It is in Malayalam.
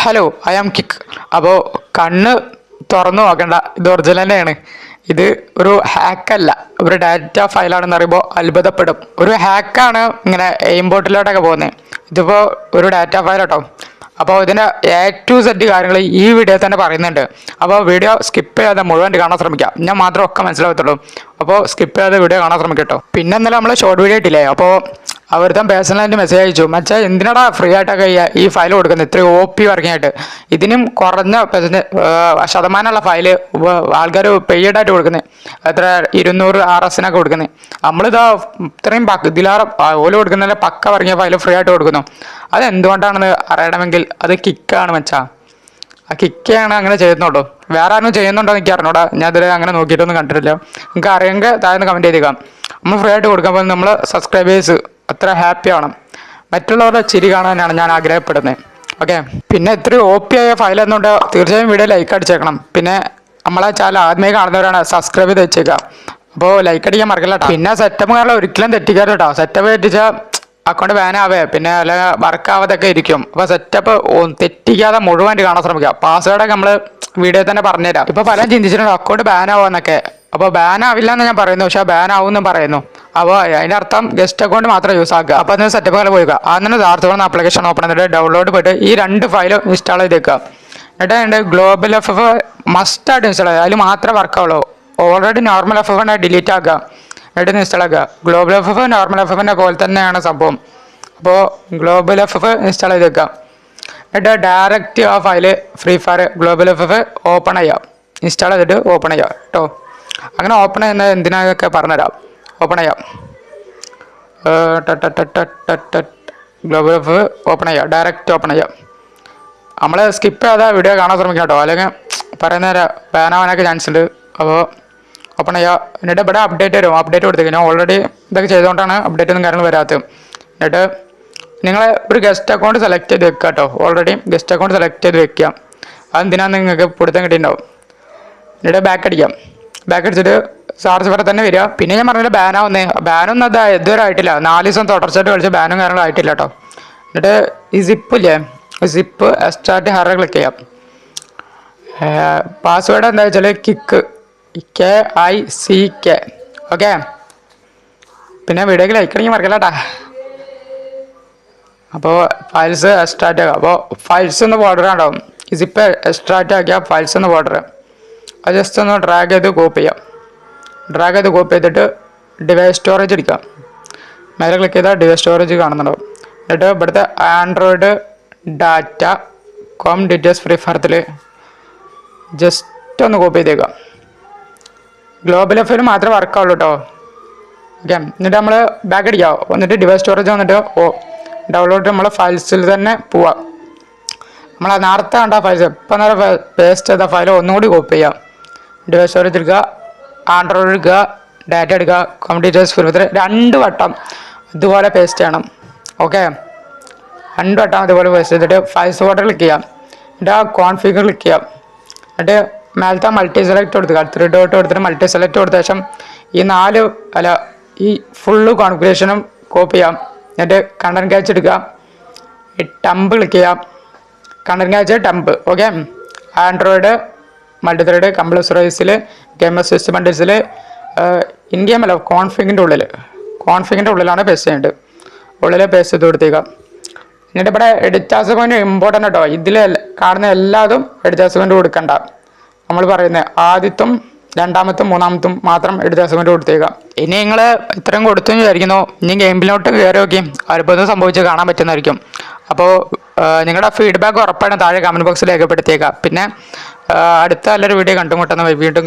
Hello I am kick. അപ്പോൾ കണ്ണ് തുറന്നു നോക്കണ്ട, ഇത് ഒറിജിനൽ തന്നെയാണ്. ഇത് ഒരു ഹാക്കല്ല, ഒരു ഡാറ്റ ഫയലാണെന്ന് പറയുമ്പോൾ അത്ഭുതപ്പെടും. ഒരു ഹാക്കാണ് ഇങ്ങനെ എയിംപോർട്ടിലോട്ടൊക്കെ പോകുന്നത്. ഇതിപ്പോൾ ഒരു ഡാറ്റ ഫയൽ കേട്ടോ. അപ്പോൾ ഇതിൻ്റെ A to Z കാര്യങ്ങൾ ഈ വീഡിയോ തന്നെ പറയുന്നുണ്ട്. അപ്പോൾ വീഡിയോ സ്കിപ്പ് ചെയ്യാതെ മുഴുവൻ കാണാൻ ശ്രമിക്കാം, ഞാൻ മാത്രമേ ഒക്കെ മനസ്സിലാകത്തുള്ളൂ. അപ്പോൾ സ്കിപ്പ് ചെയ്യാതെ വീഡിയോ കാണാൻ ശ്രമിക്കാം കേട്ടോ. പിന്നെ ഇന്നലെ നമ്മൾ ഷോർട്ട് വീഡിയോ ഇട്ടില്ലേ, അപ്പോൾ അവിടുത്തെ പേഴ്സണലായിട്ട് മെസ്സേജ് അയച്ചു, മച്ചാ എന്തിനാടാ ഫ്രീ ആയിട്ടൊക്കെ ഈ ഫയൽ കൊടുക്കുന്നത്, ഇത്രയും OP വർക്കിംഗ് ആയിട്ട്. ഇതിനും കുറഞ്ഞ ശതമാനമുള്ള ഫയല് ആൾക്കാർ പെയ്ഡ് ആയിട്ട് കൊടുക്കുന്നത്, എത്ര 200 RS കൊടുക്കുന്നത്. നമ്മളിതാ ഇത്രയും ഇതിലാറ് ഓല് കൊടുക്കുന്നതിൽ പക്ക പറഞ്ഞ ഫയൽ ഫ്രീ ആയിട്ട് കൊടുക്കുന്നു. അത് എന്തുകൊണ്ടാണെന്ന് അറിയണമെങ്കിൽ അത് കിക്കാണ് മച്ചാ. ആ കിക്കാണ് അങ്ങനെ ചെയ്യുന്നുള്ളൂ. വേറെ ആരും ചെയ്യുന്നുണ്ടോ എനിക്ക് അറിഞ്ഞൂടാ, ഞാൻ ഇതിൽ അങ്ങനെ നോക്കിയിട്ടൊന്നും കണ്ടിട്ടില്ല. നിങ്ങൾക്ക് അറിയെങ്കിൽ താഴ്ന്ന് കമൻറ്റ് ചെയ്തേക്കാം. നമ്മൾ ഫ്രീ ആയിട്ട് കൊടുക്കുമ്പോൾ നമ്മൾ സബ്സ്ക്രൈബേഴ്സ് അത്ര ഹാപ്പി ആവണം. മറ്റുള്ളവരുടെ ചിരി കാണാനാണ് ഞാൻ ആഗ്രഹപ്പെടുന്നത്. ഓക്കെ, പിന്നെ ഇത്രയും OP ആയ ഫയൽ എന്നുകൊണ്ട് തീർച്ചയായും വീഡിയോ ലൈക്ക് അടിച്ചേക്കണം. പിന്നെ നമ്മളെ ചാനൽ ആദ്യമേ കാണുന്നവരാണ് സബ്സ്ക്രൈബ് ചെയ്ത് വെച്ചേക്കാം. അപ്പോൾ ലൈക്ക് അടിക്കാൻ മറക്കില്ല കേട്ടോ. പിന്നെ സെറ്റപ്പ് കാരണം ഒരിക്കലും തെറ്റിക്കാറ് കേട്ടോ. സെറ്റപ്പ് തെറ്റിച്ചാൽ അക്കൗണ്ട് ബാനാവേ, പിന്നെ അല്ലെങ്കിൽ വർക്കാവാതൊക്കെ ഇരിക്കും. അപ്പോൾ സെറ്റപ്പ് തെറ്റിക്കാതെ മുഴുവനായിട്ട് കാണാൻ ശ്രമിക്കുക. പാസ്വേഡൊക്കെ നമ്മൾ വീഡിയോ തന്നെ പറഞ്ഞുതരാം. ഇപ്പോൾ പലരും ചിന്തിച്ചിട്ടുണ്ട് അക്കൗണ്ട് ബാനാവാന്നൊക്കെ. അപ്പോൾ ബാനാവില്ല എന്ന് ഞാൻ പറയുന്നു, പക്ഷേ ബാനാവും എന്നും പറയുന്നു. അപ്പോൾ അതിൻ്റെ അർത്ഥം ഗസ്റ്റ് അക്കൗണ്ട് മാത്രം യൂസ് ആക്കുക. അപ്പോൾ അതിന് സെറ്റപ്പുകൾ പോയിക്കുക. അതിന് ധാർത്തുന്ന ആപ്ലിക്കേഷൻ ഓപ്പൺ ചെയ്തിട്ട് ഡൗൺലോഡ് പോയിട്ട് ഈ 2 ഫയലും ഇൻസ്റ്റാൾ ചെയ്തേക്കുക. എന്നിട്ട് ഗ്ലോബൽ FF മസ്റ്റായിട്ട് ഇൻസ്റ്റാൾ ചെയ്യുക, അതിൽ മാത്രമേ വർക്കാവുള്ളൂ. ഓൾറെഡി നോർമൽ FF ഡിലീറ്റ് ആക്കുക, എന്നിട്ട് ഇൻസ്റ്റാൾ ആക്കുക. ഗ്ലോബൽ FF നോർമൽ FF പോലെ തന്നെയാണ് സംഭവം. അപ്പോൾ ഗ്ലോബൽ FF ഇൻസ്റ്റാൾ ചെയ്തേക്കുക. എന്നിട്ട് ഡയറക്റ്റ് ആ file free fire global FF open ചെയ്യാം. ഇൻസ്റ്റാൾ ചെയ്തിട്ട് ഓപ്പൺ ചെയ്യാം കേട്ടോ. അങ്ങനെ ഓപ്പൺ ചെയ്യുന്നത് എന്തിനൊക്കെ പറഞ്ഞുതരാം. ഓപ്പൺ ചെയ്യാം, ഗ്ലോബൽ FF ഓപ്പൺ ചെയ്യാം, ഡയറക്റ്റ് ഓപ്പൺ ചെയ്യാം. നമ്മൾ സ്കിപ്പ് ചെയ്യാതെ വീഡിയോ കാണാൻ ശ്രമിക്കാം കേട്ടോ, അല്ലെങ്കിൽ പറയുന്ന ബാനാവാനൊക്കെ ചാൻസ് ഉണ്ട്. അപ്പോൾ ഓപ്പൺ ചെയ്യുക. എന്നിട്ട് ഇവിടെ അപ്ഡേറ്റ് വരും, അപ്ഡേറ്റ് കൊടുത്തേക്ക്. ഞാൻ ഓൾറെഡി ഇതൊക്കെ ചെയ്തുകൊണ്ടാണ് അപ്ഡേറ്റ് ഒന്നും കാര്യങ്ങൾ വരാത്തത്. എന്നിട്ട് നിങ്ങൾ ഒരു ഗസ്റ്റ് അക്കൗണ്ട് സെലക്ട് ചെയ്ത് വെക്കുക കേട്ടോ. ഓൾറെഡി ഗസ്റ്റ് അക്കൗണ്ട് സെലക്ട് ചെയ്ത് വെക്കുക. അതെന്തിനാന്ന് നിങ്ങൾക്ക് പിടുത്തം കിട്ടിയിട്ടുണ്ടാവും. എന്നിട്ട് ബാക്ക് അടിക്കാം. ബാക്ക് അടിച്ചിട്ട് സാർസ് വരെ തന്നെ വരിക. പിന്നെ ഞാൻ പറഞ്ഞില്ല ബാനൊന്നും അത് ഇതുവരെ ആയിട്ടില്ല. 4 ദിവസം തുടർച്ചയായിട്ട് കളിച്ച് ബാനും കാര്യങ്ങളും ആയിട്ടില്ല കേട്ടോ. എന്നിട്ട് ഈ സിപ്പില്ലേ, സിപ്പ് എക്സ്ട്രാക്ട് ഹെറർ ക്ലിക്ക് ചെയ്യാം. പാസ്വേഡ് എന്താ വെച്ചാൽ KICK. ഓക്കെ, പിന്നെ വീഡിയോക്ക് ലൈക്ക് അടിക്കാൻ മറക്കല്ല കേട്ടാ. അപ്പോൾ ഫയൽസ് എക്സ്ട്രാക്ട് ആക്കുക. അപ്പോൾ ഫയൽസ് ഒന്ന് ബോർഡർ ഉണ്ടാവും. ഈ സിപ്പ് എക്സ്ട്രാക്ട് ആക്കിയാൽ ഫയൽസ് ഒന്ന് ബോർഡർ അത് ജസ്റ്റ് ഒന്ന് ഡ്രാഗ് ചെയ്ത് കോപ്പി ചെയ്യാം. ഡ്രാഗ് ചെയ്ത് കോപ്പി ചെയ്തിട്ട് ഡിവൈസ് സ്റ്റോറേജ് എടുക്കാം. മേലെ ക്ലിക്ക് ചെയ്താൽ ഡിവൈസ് സ്റ്റോറേജ് കാണുന്നുണ്ടാവും. എന്നിട്ട് ഇവിടുത്തെ ആൻഡ്രോയിഡ് ഡാറ്റ ഡീറ്റെയിൽസ് ഫ്രീ ഫയർത്തിൽ ജസ്റ്റ് ഒന്ന് കോപ്പി ചെയ്തേക്കാം. ഗ്ലോബൽ FF മാത്രമേ വർക്കാവുള്ളൂ കേട്ടോ. ഓക്കെ, എന്നിട്ട് നമ്മൾ ബാക്ക് അടിക്കാം. എന്നിട്ട് ഡിവൈസ് സ്റ്റോറേജ് വന്നിട്ട് ഡൗൺലോഡ് നമ്മൾ ഫയൽസിൽ തന്നെ പോവാം. നമ്മൾ നേരത്തെ കണ്ട ഫയൽസ് ഇപ്പം നേരെ പേസ്റ്റ് ചെയ്ത ഫയൽ ഒന്നുകൂടി കോപ്പി ചെയ്യാം. ഡിവൈസ് സ്റ്റോറേജ് എടുക്കുക, ആൻഡ്രോയിഡ് എടുക്കുക, ഡാറ്റ എടുക്കുക, ഡീറ്റെയിൽസ് ഫ്രീ ഫയർ 2 വട്ടം ഇതുപോലെ പേസ്റ്റ് ചെയ്യണം. ഓക്കെ, 2 വട്ടം അതുപോലെ പേസ്റ്റ് ചെയ്തിട്ട് ഫയൽസ് ഫോൾഡർ ക്ലിക്ക് ചെയ്യാം. എന്നിട്ട് ആ കോൺഫിഗർ ക്ലിക്ക് ചെയ്യാം. എന്നിട്ട് മേലത്തെ മൾട്ടി സെലക്ട് കൊടുക്കുക. 3 ഡോട്ട് കൊടുത്തിട്ട് മൾട്ടി സെലക്ട് കൊടുത്ത ശേഷം ഈ ഫുള്ള് കോൺഫിഗറേഷനും കോപ്പി ചെയ്യാം. എന്നിട്ട് കണ്ടന്റ് ക്യാച്ച് എടുക്കുക, ഈ ടംബ് ക്ലിക്ക് ചെയ്യാം. കണ്ടന്റ് ക്യാച്ച് ടംബ്. ഓക്കെ, ആൻഡ്രോയിഡ് മൾട്ടി ത്രെഡ് കംപ്ലസറൈസിൽ ഗെയിം സിസ്റ്റം ബണ്ടിൽസിൽ ഇൻ ഗെയിം അല്ല, കോൺഫിഗിൻ്റെ ഉള്ളിലാണ് പേസ്റ്റ് ചെയ്യേണ്ടത്. ഉള്ളിൽ പേസ്റ്റ് ചെയ്ത് കൊടുത്തേക്കാം. എന്നിട്ട് ഇവിടെ എഡിറ്റേഴ്സ് പോയിന്റ് ഇമ്പോർട്ടൻ്റ് കേട്ടോ. ഇതിൽ കാണുന്ന എല്ലാതും എഡിറ്റേഴ്സ് പോയിന്റ് കൊടുക്കണ്ട. നമ്മൾ പറയുന്നത് ആദ്യത്തും 2ാമത്തും 3ാമത്തും മാത്രം എഡിറ്റേഴ്സ് പോയിന്റ് കൊടുത്തേക്കാം. ഇനി നിങ്ങൾ ഇത്രയും കൊടുത്തു വിചാരിക്കുന്നു. ഇനി ഗെയിമിലോട്ട് കയറി നോക്കി അത്ഭുതം സംഭവിച്ച് കാണാൻ പറ്റുന്നതായിരിക്കും. അപ്പോൾ നിങ്ങളുടെ ഫീഡ്ബാക്ക് ഉറപ്പായിട്ടും താഴെ കമൻറ്റ് ബോക്സിൽ രേഖപ്പെടുത്തിയേക്കാം. പിന്നെ അടുത്ത നല്ലൊരു വീഡിയോ കണ്ടുമുട്ടുന്ന വീണ്ടും